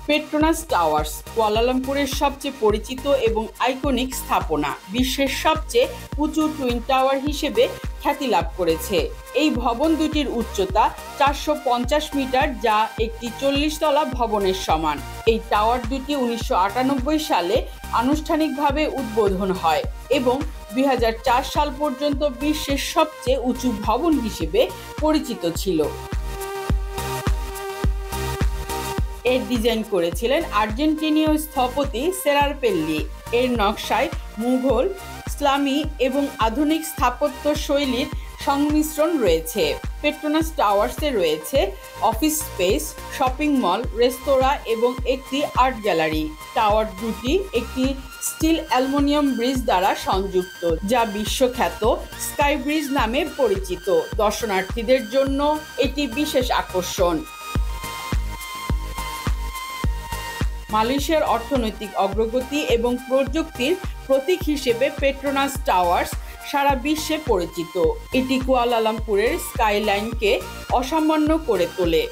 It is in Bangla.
পেট্রোনাস টাওয়ার্স কুয়ালালামপুরের সবচেয়ে পরিচিত এবং আইকনিক স্থাপনা। বিশ্বের সবচেয়ে উঁচু টুইন টাওয়ার হিসেবে খ্যাতি লাভ করেছে। এই ভবন দুটির উচ্চতা 450 মিটার, যা একটি 40 তলা ভবনের সমান। এই টাওয়ার দুটি 1998 সালে আনুষ্ঠানিকভাবে উদ্বোধন হয় এবং 2004 সাল পর্যন্ত বিশ্বের সবচেয়ে উঁচু ভবন হিসেবে পরিচিত ছিল। এর ডিজাইন করেছিলেন আর্জেন্টিনীয় স্থপতি সেরার পেল্লি। এর নকশায় মুঘল, ইসলামী এবং আধুনিক স্থাপত্য শৈলীর সংমিশ্রণ রয়েছে। পেট্রোনাস টাওয়ার্সে রয়েছে অফিস স্পেস, শপিং মল, রেস্তোরাঁ এবং একটি আর্ট গ্যালারি। টাওয়ার দুটি একটি স্টিল অ্যালুমিনিয়াম ব্রিজ দ্বারা সংযুক্ত, যা বিশ্বখ্যাত স্কাই ব্রিজ নামে পরিচিত। দর্শনার্থীদের জন্য এটি বিশেষ আকর্ষণ। মালয়েশিয়ার অর্থনৈতিক অগ্রগতি এবং প্রযুক্তির প্রতীক হিসেবে পেট্রোনাস টাওয়ার্স সারা বিশ্বে পরিচিত। এটি কুয়ালালামপুরের স্কাইলাইনকে অসামান্য করে তোলে।